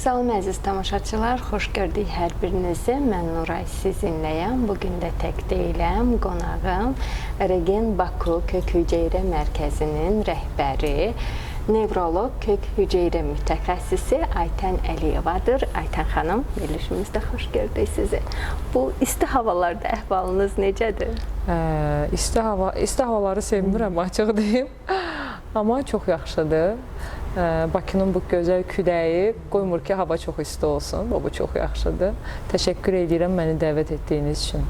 Salam əziz tamaşaçılar, xoş gördük hər birinizi. Mən Nuray sizinləyəm. Bugün də tək deyiləm, qonağım Regen Baku Kök Hüceyrə Mərkəzinin rəhbəri, nevroloq, kök hüceyrə mütəxəssisi Aytən Əliyevadır. Aytən xanım, verilişimizdə xoş gördük sizi. Bu isti havalarda əhvalınız necədir? İsti havaları sevmirəm, açıq deyim. Amma çox yaxşıdır. Bakının bu gözəl küləyi qoymur ki, hava çox isti olsun. Bu çox yaxşıdır. Təşəkkür edirəm məni dəvət etdiyiniz üçün.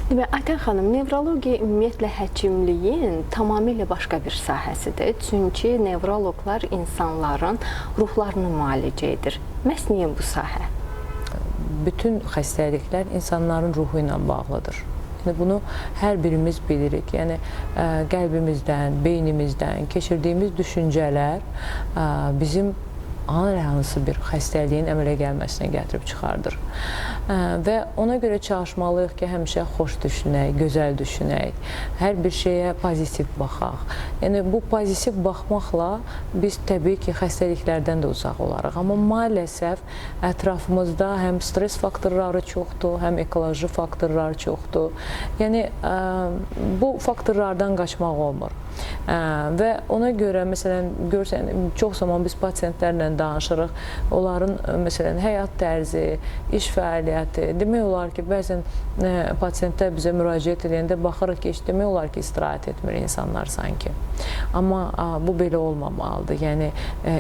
Demək, Aytən xanım, nevrologiya ümumiyyətlə həkimliyin tamamilə başqa bir sahəsidir. Çünki nevroloqlar insanların ruhlarını müalicə edir. Məhz niyə bu sahə? Bütün xəstəliklər insanların ruhu ilə bağlıdır. Bunu hər birimiz bilirik. Yəni, qəlbimizdən, beynimizdən keçirdiyimiz düşüncələr bizim hansı bir xəstəliyin əmələ gəlməsinə gətirib çıxardır. Və ona görə çalışmalıyıq ki, həmişə xoş düşünək, gözəl düşünək, hər bir şeyə pozitiv baxaq. Yəni, bu pozitiv baxmaqla biz təbii ki, xəstəliklərdən də uzaq olarıq. Amma maalesef ətrafımızda həm stres faktorları çoxdur, həm ekoloji faktorlar çoxdur. Yəni, bu faktorlardan qaçmaq olmur. Və ona görə, məsələn, görsən, çox zaman biz pasiyentlərlə danışırıq. Onların, məsələn, həyat tərzi, iş fəaliyyəti, demək olar ki, bəzən pasiyentlər bizə müraciət edəndə baxırıq ki, demək olar ki, istirahət etmir insanlar sanki. Amma bu belə olmamalıdır. Yəni,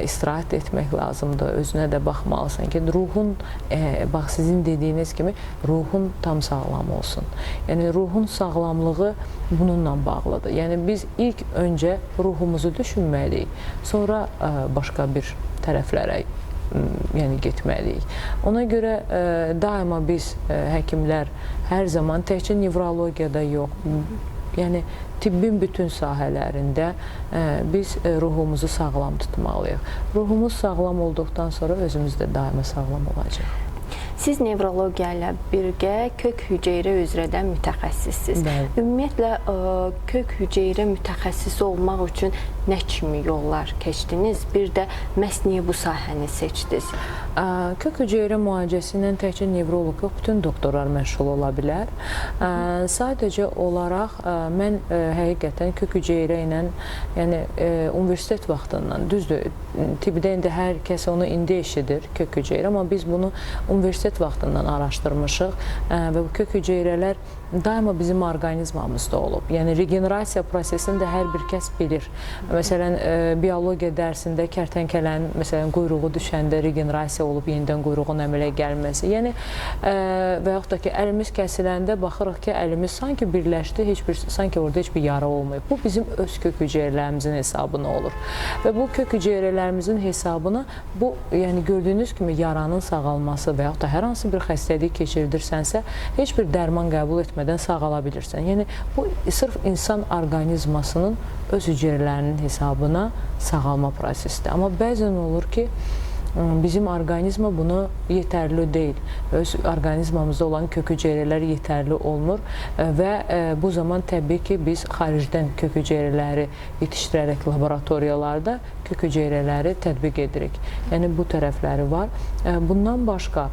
istirahət etmək lazımdır, özünə də baxmalısan ki, ruhun, bax, sizin dediyiniz kimi, ruhun tam sağlam olsun. Yəni, ruhun sağlamlığı bununla bağlıdır. Yəni, biz ilk öncə ruhumuzu düşünməliyik, sonra başqa bir tərəflərə getməliyik. Ona görə daima biz həkimlər hər zaman təkcə nevrologiyada yox, yəni tibbin bütün sahələrində biz ruhumuzu sağlam tutmalıyıq. Ruhumuz sağlam olduqdan sonra özümüz də daima sağlam olacaq. Siz nevrologiya ilə birgə kök hüceyrə üzrə də mütəxəssissiniz. Ümumiyyətlə, kök hüceyrə mütəxəssisi olmaq üçün nə kimi yollar keçdiniz? Bir də məhz niyə bu sahəni seçdiniz? Kök hüceyrə müalicəsi ilə təkcə nevroloq yox, bütün doktorlar məşğul ola bilər. Sadəcə olaraq mən həqiqətən kök hüceyrə ilə, yəni universitet vaxtından, düzdür, tibbdə indi hər kəs onu indi eşidir, kök hüceyrə, amma biz bunu universitet vaxtından araşdırmışıq və bu kök hüceyrələr daima bizim orqanizmamızda olub. Yəni, regenerasiya prosesini də hər bir kəs bilir. Məsələn, biologiya dərsində kərtənkələnin, məsələn, quyruğu düşəndə regenerasiya olub, yenidən quyruğun əmələ gəlməsi. Yəni, və yaxud da ki, əlimiz kəsiləndə baxırıq ki, əlimiz sanki birləşdi, sanki orada heç bir yara olmayıb. Bu, bizim öz kök hüceyrələrimizin hesabına olur. Və bu kök hüceyrələrimizin hesabına, bu, yəni, gördüyünüz kimi yaranın sağalması və yaxud da hər hansı bir xəstəlik keçirdirsənsə, heç bir dərman qəbul etmədən sağala bilirsən. Yəni, bu, sırf insan orqanizmasının öz hüceyrələrinin hesabına sağalma prosesidir. Amma bəzən olur ki, bizim orqanizma bunu yetərli deyil. Öz orqanizmamızda olan kök hüceyrələr yetərli olmur və bu zaman təbii ki, biz xaricdən kök hüceyrələri yetişdirərək laboratoriyalarda kök hüceyrələri tətbiq edirik. Yəni, bu tərəfləri var. Bundan başqa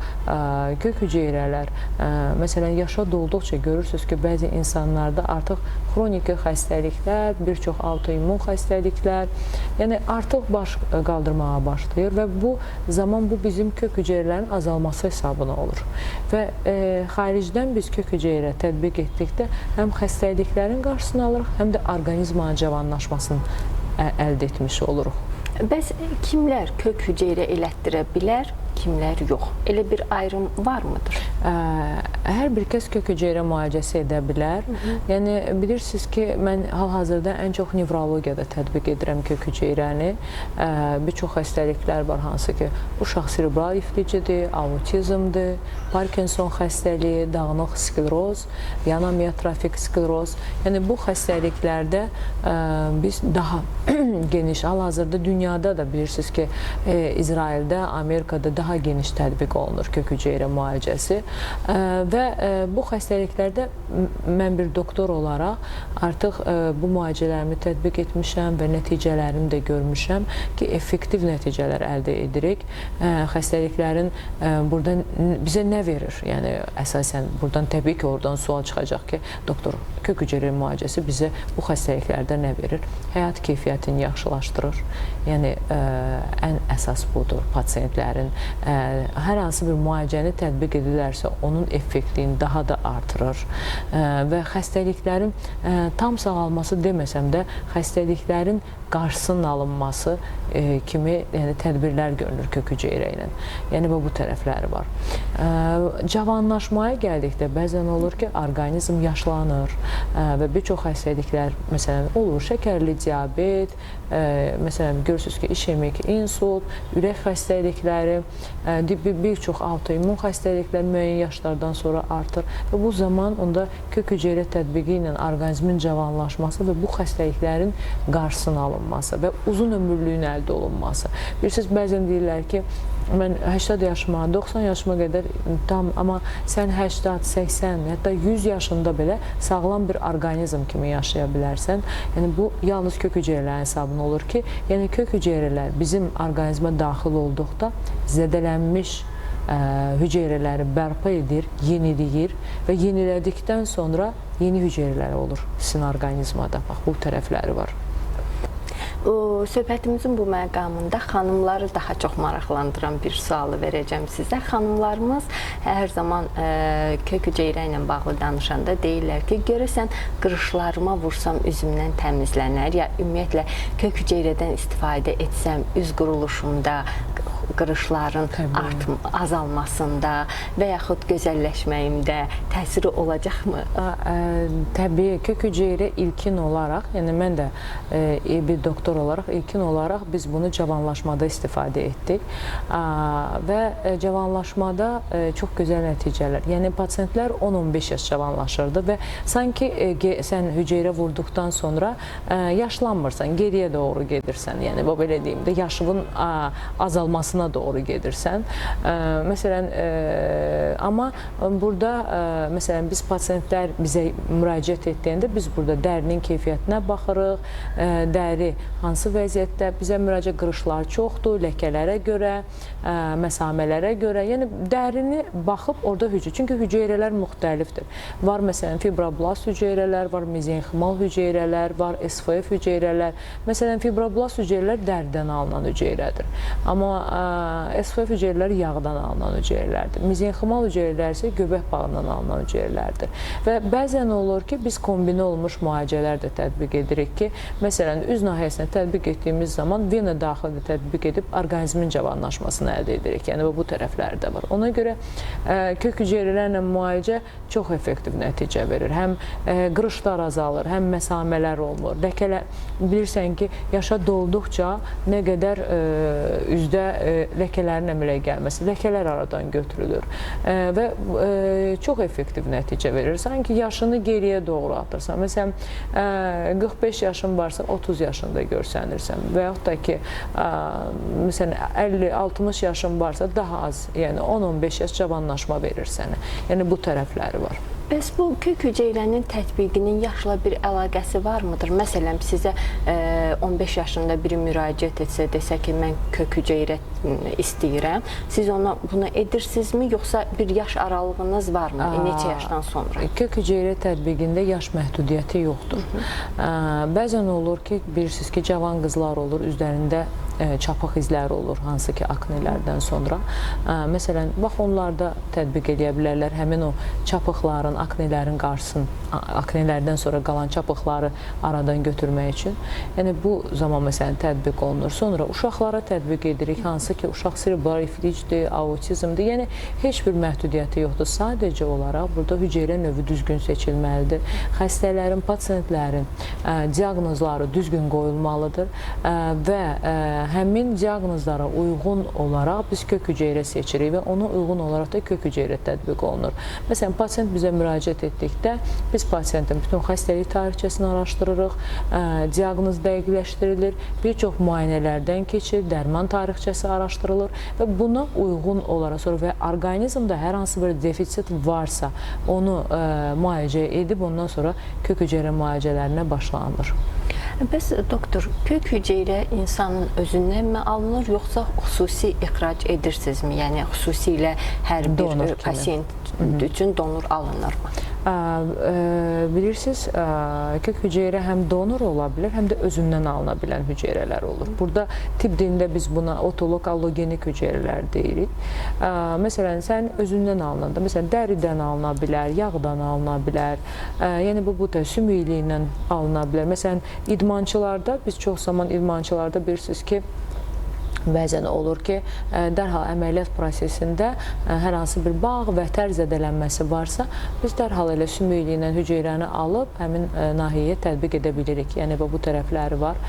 kök hüceyrələr, məsələn, yaşa dolduqca görürsünüz ki, bəzi insanlarda artıq xroniki xəstəliklər, bir çox autoimmun xəstəliklər, yəni artıq baş qaldırmağa başlayır və bu zaman bu bizim kök hüceyrələrin azalması hesabına olur. Və xaricdən biz kök hüceyrə tətbiq etdikdə həm xəstəliklərin qarşısını alırıq, həm də orqanizmanın cavanlaşmasını əldə etmiş oluruq. Bəs kimlər kök hüceyrə elətdirə bilər, kimlər yox? Elə bir ayrım var mıdır? Hər bir kəs kök hüceyrə müalicəsi edə bilər. Yəni, bilirsiniz ki, mən hal-hazırda ən çox nevrologiyada tətbiq edirəm kök hüceyrəni. Bir çox xəstəliklər var, hansı ki, uşaq serebral iflicidir, autizmdir, Parkinson xəstəliyi, dağınıq skleroz, amiyotrofik skleroz. Yəni, bu xəstəliklərdə biz daha geniş, hal-hazırda dünyada da bilirsiniz ki, İsraildə, Amerikada daha geniş tətbiq olunur kök hüceyrə müalicəsi. Və bu xəstəliklərdə mən bir doktor olaraq artıq bu müalicələrimi tətbiq etmişəm və nəticələrini də görmüşəm ki, effektiv nəticələr əldə edirik. Xəstəliklərin burada bizə nə verir? Yəni, əsasən, buradan təbii ki, oradan sual çıxacaq ki, doktor, kök hüceyrə müalicəsi bizə bu xəstəliklərdə nə verir? Həyat keyfiyyətini yaxşılaşdırır. Yəni, ən əsas budur pasiyentlərin. Hər hansı bir müalicəni tətbiq edilərsə, onun effektliyini daha da artırır və xəstəliklərin tam sağalması deməsəm də, xəstəliklərin qarşısının alınması kimi tədbirlər görülür kök hüceyrə ilə. Yəni, bu tərəfləri var. Cavanlaşmaya gəldikdə bəzən olur ki, orqanizm yaşlanır və bir çox xəstəliklər, məsələn, olur şəkərli diabet, məsələn, görürsünüz ki, işemik insult, ürək xəstəlikləri, bir çox autoimmun xəstəliklər müəyyən yaşlardan sonra artır və bu zaman onda kök hüceyrə tətbiqi ilə orqanizmin cavanlaşması və bu xəstəliklərin qarşısının alınması və uzun ömürlüyün əldə olunması. Bilirsiniz, bəzən deyirlər ki, mən 80 yaşıma, 90 yaşıma qədər tam, amma sən 80, 80, hətta 100 yaşında belə sağlam bir orqanizm kimi yaşaya bilərsən. Yəni, bu yalnız kök hüceyrələrin hesabına olur ki, yəni kök hüceyrələr bizim orqanizmə daxil olduqda zədələnmiş hüceyrələri bərpa edir, yeniləyir və yenilədikdən sonra yeni hüceyrələr olur sizin orqanizmada. Bax, bu tərəfləri var. Söhbətimizin bu məqamında xanımları daha çox maraqlandıran bir sualı verəcəm sizə. Xanımlarımız hər zaman kök hüceyrə ilə bağlı danışanda deyirlər ki, görəsən qırışlarıma vursam üzümdən təmizlənər, ya ümumiyyətlə kök hüceyrədən istifadə etsəm üz quruluşumda, qırışların azalmasında və yaxud gözəlləşməyimdə təsiri olacaqmı? Təbii, kök hüceyrə ilkin olaraq, yəni mən də bir doktor olaraq ilkin olaraq biz bunu cavanlaşmada istifadə etdik və cavanlaşmada çox gözəl nəticələr. Yəni, pasiyentlər 10-15 yaş cavanlaşırdı və sanki sən hüceyrə vurduqdan sonra yaşlanmırsan, geriyə doğru gedirsən. Yəni, belə deyim də, yaşının azalmasına doğru gedirsən. Məsələn, amma burada, məsələn, biz pasiyentlər bizə müraciət etdiyəndə biz burada dərinin keyfiyyətinə baxırıq, dəri hansı vəziyyətdə, bizə müraciət qırışlar çoxdur, ləkələrə görə, məsamələrə görə, yəni dərini baxıb orada çünki hüceyrələr müxtəlifdir. Var, məsələn, fibroblast hüceyrələr, var mezenximal hüceyrələr, var SFF hüceyrələr. Məsələn, fibroblast hüceyrələr dəridən alınan hüceyrədir. Amma SFF hüceyrələr yağdan alınan hüceyrələrdir. Mezenximal hüceyrələr isə göbək bağından alınan hüceyrələrdir. Və bəzən olur ki, biz kombinə olmuş müalicələr də tətbiq edirik ki, məsələn, üz nahiyəsinə tətbiq etdiyimiz zaman vena daxilində tətbiq edib orqanizmin cavanlaşmasını əldə edirik. Yəni, bu tərəfləri də var. Ona görə kök hüceyrələrlə müalicə çox effektiv nəticə verir. Həm qırışlar azalır, həm məsamələr olmur. Ləkələr, bilirsən ki, yaşa dolduqca nə qədər üzdə ləkələrin əmələ gəlməsi, ləkələr aradan götürülür və çox effektiv nəticə verir. Sanki yaşını geriyə doğru atırsan. Məsələn, 45 yaşın varsa 30 yaşında görsənirsən və yaxud da ki, məsələn, 50-60 yaşın varsa daha az, yəni 10-15 yaş cavanlaşma verir sənə. Yəni, bu tərəfləri var. Bəs bu kök hüceyrənin tətbiqinin yaşla bir əlaqəsi varmıdır? Məsələn, sizə 15 yaşında biri müraciət etsə, desə ki, mən kök hüceyrə istəyirəm, siz ona bunu edirsinizmi, yoxsa bir yaş aralığınız varmı? Neçə yaşdan sonra? Kök hüceyrə tətbiqində yaş məhdudiyyəti yoxdur. Bəzən olur ki, bilirsiniz ki, cavan qızlar olur, üzlərində çapıq izləri olur, hansı ki, aknelərdən sonra. Məsələn, bax, onlarda tətbiq edə bilərlər həmin o çapıqların, aknelerin qarşısını, aknelərdən sonra qalan çapıqları aradan götürmək üçün. Yəni, bu zaman məsələn tətbiq olunur. Sonra uşaqlara tətbiq edirik, hansı ki, uşaq serebral iflicdir, autizmdir. Yəni, heç bir məhdudiyyəti yoxdur. Sadəcə olaraq burada hüceyrə növü düzgün seçilməlidir. Xəstələrin, pasiyentlərin diaqnozları düzgün qoyulmalıdır və həmin diaqnozlara uyğun olaraq biz kök hüceyrə seçirik və ona uyğun olaraq da kök hüceyrə tətbiq olunur. Məsələn, pasiyent bizə müraciət etdikdə biz pasiyentin bütün xəstəlik tarixçəsini araşdırırıq, diaqnoz dəqiqləşdirilir, bir çox müayinələrdən keçir, dərman tarixçəsi araşdırılır və buna uyğun olaraq sonra və orqanizmdə hər hansı bir defisit varsa onu müalicə edib ondan sonra kök hüceyrə müalicələrinə başlanılır. Bəs doktor, kök hüceyrə insanın özündənmi alınır, yoxsa xüsusi ixrac edirsinizmi? Yəni xüsusilə hər bir pasiyent üçün donor alınırmı? Bilirsiniz, kök hüceyrə həm donor ola bilər, həm də özündən alına bilən hüceyrələr olur. Burada tibb dilində biz buna otolog allogenik hüceyrələr deyirik. Məsələn, sən özündən alınanda, məsələn, dəridən alına bilər, yağdan alına bilər, yəni bu tür sümükliyindən alına bilər. Məsələn, idmançılarda, biz çox zaman idmançılarda bilirsiniz ki, bəzən olur ki, dərhal əməliyyat prosesində hər hansı bir bağ və tər zədələnməsi varsa, biz dərhal elə sümükliylə hüceyrəni alıb həmin nahiyyə tətbiq edə bilirik. Yəni, bu tərəfləri var.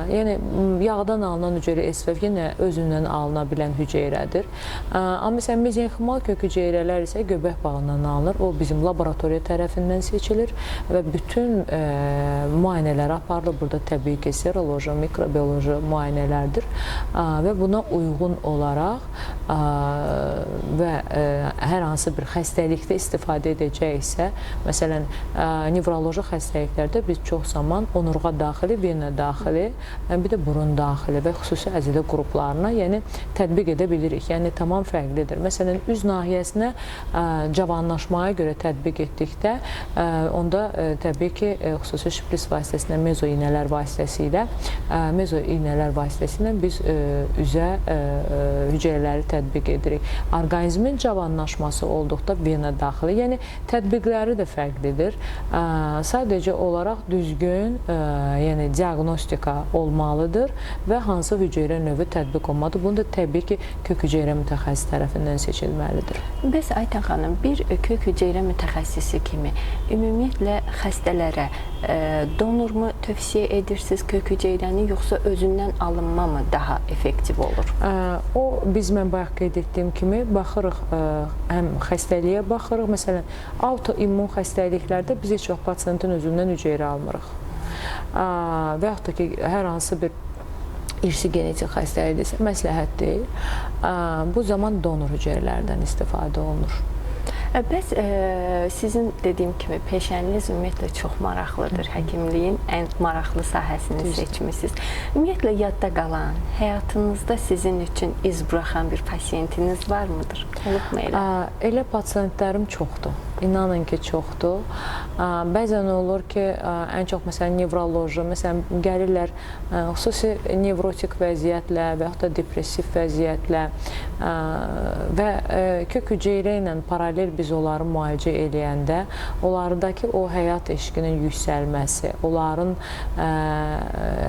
Yəni, yağdan alınan hüceyrə SVF yenə özündən alına bilən hüceyrədir. Amma məsələn, mezenximal kök hüceyrələr isə göbək bağından alınır. O, bizim laboratoriya tərəfindən seçilir və bütün müayinələr aparılır. Burada təbii ki, seroloji, mikrobioloji müayinələrdir. Və buna uyğun olaraq və hər hansı bir xəstəlikdə istifadə edəcəksə, məsələn, nevroloji xəstəliklərdə biz çox zaman onurğa daxili, vena daxili, bir də burun daxili və xüsusi əzilə qruplarına tətbiq edə bilirik. Yəni, tamam fərqlidir. Məsələn, üz nahiyəsinə cavanlaşmaya görə tətbiq etdikdə, onda təbii ki, xüsusi şpris vasitəsilə, mezo iynələr vasitəsilə biz üzə hüceyrələri tətbiq edirik. Orqanizmin cavanlaşması olduqda vena daxili, yəni tətbiqləri də fərqlidir. Sadəcə olaraq düzgün diaqnostika olmalıdır və hansı hüceyrə növü tətbiq olmalıdır. Bunu da təbii ki, kök hüceyrə mütəxəssisi tərəfindən seçilməlidir. Bəs Aytən xanım, bir kök hüceyrə mütəxəssisi kimi ümumiyyətlə xəstələrə donormu tövsiyə edirsiniz kök hüceyrəni, yoxsa özündən alınma mı daha effektiv olur? Mən bayaq qeyd etdiyim kimi baxırıq, həm xəstəliyə baxırıq. Məsələn, autoimmun xəstəliklərdə biz heç vaxt pasiyentin özündən hüceyrə almırıq. Və yaxud da ki, hər hansı bir irsi genetik xəstəlikdirsə, məsləhət deyil. Bu zaman donor hüceyrələrdən istifadə olunur. Bəs sizin dediyim kimi peşəniniz ümumiyyətlə çox maraqlıdır. Həkimliyin ən maraqlı sahəsini seçmişsiniz. Ümumiyyətlə yadda qalan, həyatınızda sizin üçün iz buraxan bir pasiyentiniz var mıdır? Olubmu elə? Elə pasiyentlərim çoxdur. İnanın ki, çoxdur. Bəzən olur ki, ən çox məsələn nevroloji, məsələn gəlirlər xüsusi nevrotik vəziyyətlə və yaxud da depressiv vəziyyətlə və kök hüceyrə ilə paralel biz onları müalicə eləyəndə onlardakı o həyat eşqinin yüksəlməsi, onların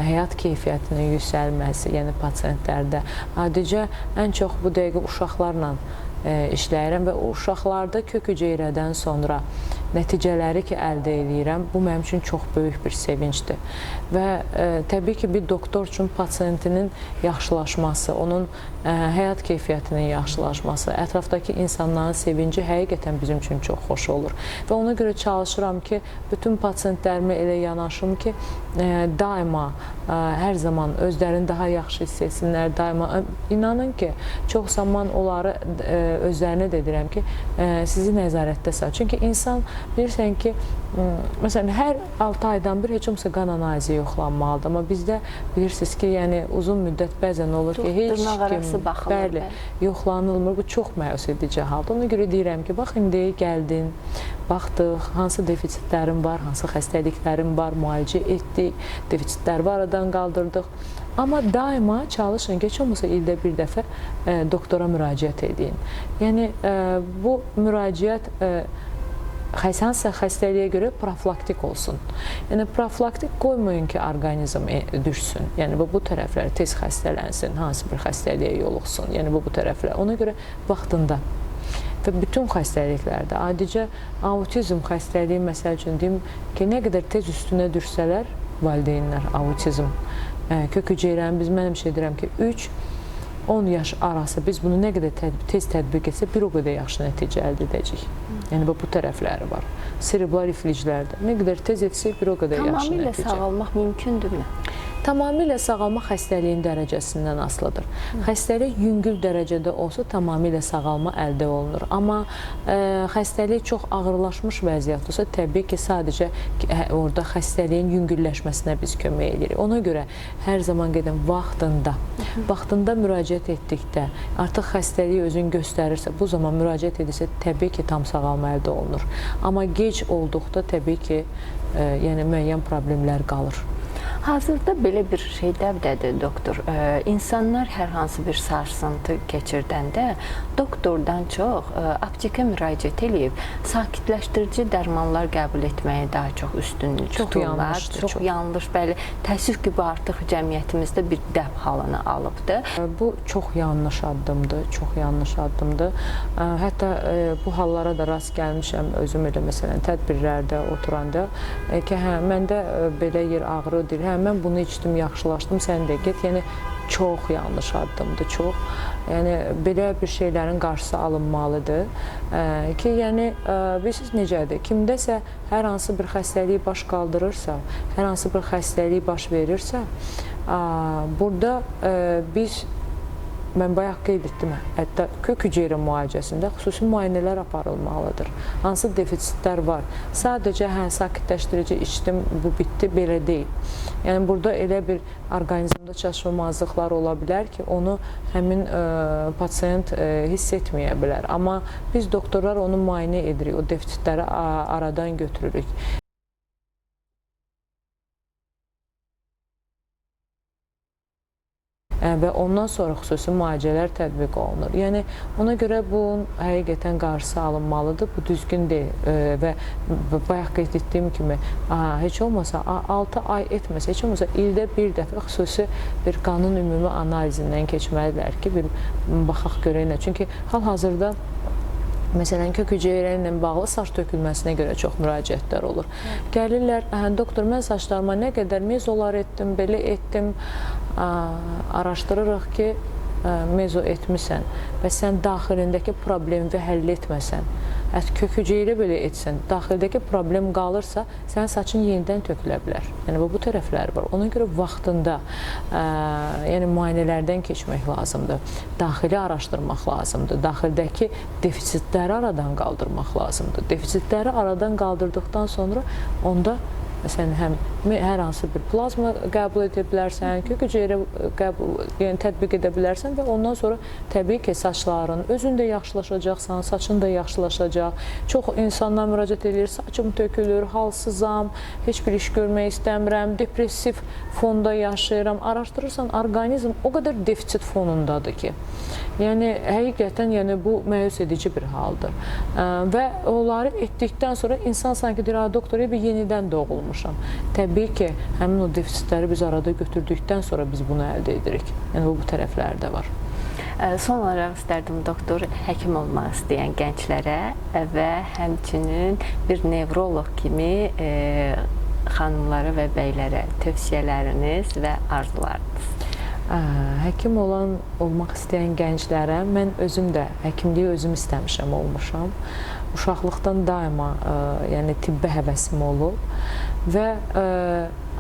həyat keyfiyyətinin yüksəlməsi, yəni pasiyentlərdə adicə ən çox bu dəqiqə uşaqlarla işləyirəm və o uşaqlarda kök hüceyrədən sonra nəticələri ki, əldə edirəm, bu mənim üçün çox böyük bir sevincdir. Və təbii ki, bir doktor üçün pasiyentinin yaxşılaşması, onun həyat keyfiyyətinin yaxşılaşması, ətrafdakı insanların sevinci həqiqətən bizim üçün çox xoş olur. Və ona görə çalışıram ki, bütün pasiyentlərimə elə yanaşım ki, daima, hər zaman özlərini daha yaxşı hiss etsinlər, daima. İnanın ki, çox zaman onları özlərinə də deyirəm ki, sizi nəzarətdə sal. Çünki insan bilirsən ki, məsələn, hər 6 aydan bir heç olmasa qan analizi yoxlanmalıdır. Amma bizdə bilirsiniz ki, yəni uzun müddət bəzən olur ki, heç kim yoxlanılmır. Bu çox məyus edici haldır. Ona görə deyirəm ki, bax, indi gəldin, baxdıq, hansı defisitlərin var, hansı xəstəliklərin var, müalicə etdik, defisitləri aradan qaldırdıq. Amma daima çalışın ki, heç olmasa ildə bir dəfə doktora müraciət edin. Yəni, bu müraciət hansısa xəstəliyə görə profilaktik olsun. Yəni, profilaktik qoymayın ki, orqanizm düşsün. Yəni, bu tərəflər tez xəstələnsin, hansı bir xəstəliyə yoluxsun. Yəni, bu tərəflər. Ona görə vaxtında və bütün xəstəliklərdə, adicə autizm xəstəliyi məsəl üçün deyim ki, nə qədər tez üstünə düşsələr, valideynlər autizm kök hüceyrəni biz mən həmişə deyirəm ki, 3-10 yaş arası biz bunu nə qədər tez tətbiq etsək, bir o qədər yaxşı nəticə əldə edəcəyik. Yəni bu tərəfləri var. Serebral ifliclərdə nə qədər tez etsək, bir o qədər yaxşı nəticə. Tamamilə sağalmaq mümkündürmü? Tamamilə sağalmaq xəstəliyin dərəcəsindən asılıdır. Xəstəlik yüngül dərəcədə olsa tamamilə sağalma əldə olunur. Amma xəstəlik çox ağırlaşmış vəziyyətdəsə, təbii ki, sadəcə orada xəstəliyin yüngülləşməsinə biz kömək edirik. Ona görə hər zaman qedən vaxtında müraciət etdikdə, artıq xəstəlik özünü göstərirsə, bu zaman müraciət edirsə, təbii ki, tam sağalma əldə olunur. Amma gec olduqda təbii ki, yəni müəyyən problemlər qalır. Hazırda belə bir şey dəvdədir, doktor. İnsanlar hər hansı bir sarsıntı keçirdəndə doktordan çox aptekə müraciət edib sakitləşdirici dərmanlar qəbul etməyə daha çox üstünlük tuturlar. Çox yanlış, bəli. Təəssüf ki, bu artıq cəmiyyətimizdə bir dəb halını alıbdır. Bu çox yanlış addımdır, çox yanlış addımdır. Hətta bu hallara da rast gəlmişəm özüm elə məsələn tədbirlərdə oturanda ki, hə, məndə belə yer ağrıdır, mən bunu içdim, yaxşılaşdım, sən də get. Yəni, çox yanlış addımdır, çox. Yəni, belə bir şeylərin qarşısı alınmalıdır ki, yəni, bilirsiniz necədir? Kimdəsə hər hansı bir xəstəlik baş qaldırırsa, hər hansı bir xəstəlik baş verirsə, burada mən bayaq qeyd etdim, hətta kök hüceyrə müalicəsində xüsusi müayinələr aparılmalıdır. Hansı defisitlər var? Sadəcə sakitləşdirici içdim, bu bitdi, belə deyil. Yəni, burada elə bir orqanizmdə çatışmazlıqlar ola bilər ki, onu həmin pasiyent hiss etməyə bilər. Amma biz doktorlar onu müayinə edirik, o defisitləri aradan götürürük. Və ondan sonra xüsusi müalicələr tətbiq olunur. Yəni, ona görə bunun həqiqətən qarşısı alınmalıdır. Bu düzgün deyil və bayaq qeyd etdiyim kimi, heç olmasa 6 ay etməsə, heç olmasa ildə bir dəfə xüsusi bir qanun ümumi analizindən keçməlidirlər ki, bir baxaq görək nə. Çünki hal-hazırda məsələn, kök hüceyrə ilə bağlı saç tökülməsinə görə çox müraciətlər olur. Gəlirlər, doktor, mən saçlarıma nə qədər mezolar etdim, belə etdim, araşdırırıq ki, mezo etmirsən və sən daxilindəki problemi həll etməsən, kök hüceyrə belə etsən, daxildəki problem qalırsa, sənin saçın yenidən tökülə bilər. Yəni, bu tərəfləri var. Ona görə vaxtında müayinələrdən keçmək lazımdır, daxili araşdırmaq lazımdır, daxildəki defisitləri aradan qaldırmaq lazımdır. Defisitləri aradan qaldırdıqdan sonra onda məsələn, hər hansı bir plazma qəbul edə bilərsən, kök hüceyrə tətbiq edə bilərsən və ondan sonra təbii ki, saçların özün də yaxşılaşacaqsan, saçın da yaxşılaşacaq. Çox insanlar müraciət edir, saçım tökülür, halsızam, heç bir iş görmək istəmirəm, depressiv fonda yaşayıram. Araşdırırsan, orqanizm o qədər defisit fonundadır ki, yəni həqiqətən bu məyus edici bir haldır. Və onları etdikdən sonra insan sanki deyir, doktor, yenidən doğulmuş. Təbii ki, həmin o defisitləri biz arada götürdükdən sonra biz bunu əldə edirik. Yəni, bu tərəfləri də var. Son olaraq istərdim, doktor, həkim olmaq istəyən gənclərə və həmçinin bir nevroloq kimi xanımlara və bəylərə tövsiyələriniz və arzularınız? Həkim olmaq istəyən gənclərə mən özüm də həkimliyi özüm istəmişəm, olmuşam. Uşaqlıqdan daima tibbə həvəsim olub və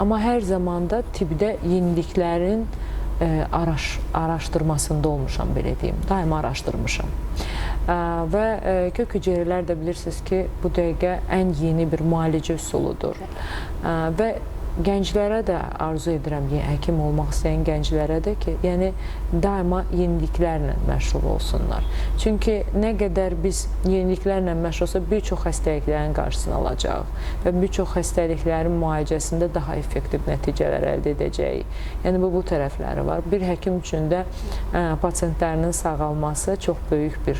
amma hər zamanda tibbdə yeniliklərin araşdırmasında olmuşam, belə deyim. Daima araşdırmışam. Və kök hüceyrələr də bilirsiniz ki, bu dəqiqə ən yeni bir müalicə üsuludur. Və gənclərə də arzu edirəm, həkim olmaq istəyən gənclərə də ki, daima yeniliklərlə məşğul olsunlar. Çünki nə qədər biz yeniliklərlə məşğul olsa, bir çox xəstəliklərin qarşısını alacaq və bir çox xəstəliklərin müalicəsində daha effektiv nəticələr əldə edəcəyik. Yəni, bu tərəfləri var. Bir həkim üçün də pasiyentlərinin sağalması çox böyük bir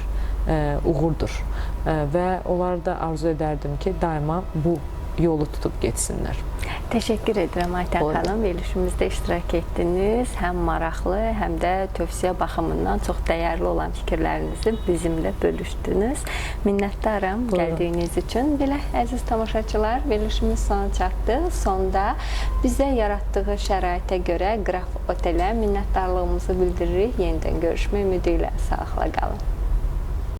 uğurdur və onları da arzu edərdim ki, daima bu yolu tutub getsinlər. Təşəkkür edirəm Aytən xanım. Verilişimizdə iştirak etdiniz. Həm maraqlı, həm də tövsiyə baxımından çox dəyərli olan fikirlərinizi bizimlə bölüşdünüz. Minnətdaram gəldiyiniz üçün. Belə əziz tamaşaçılar, verilişimiz sona çatdı. Sonda bizə yaratdığı şəraitə görə Qraf Otelə minnətdarlığımızı bildiririk. Yenidən görüşmək ümidi ilə sağlıqla qalın.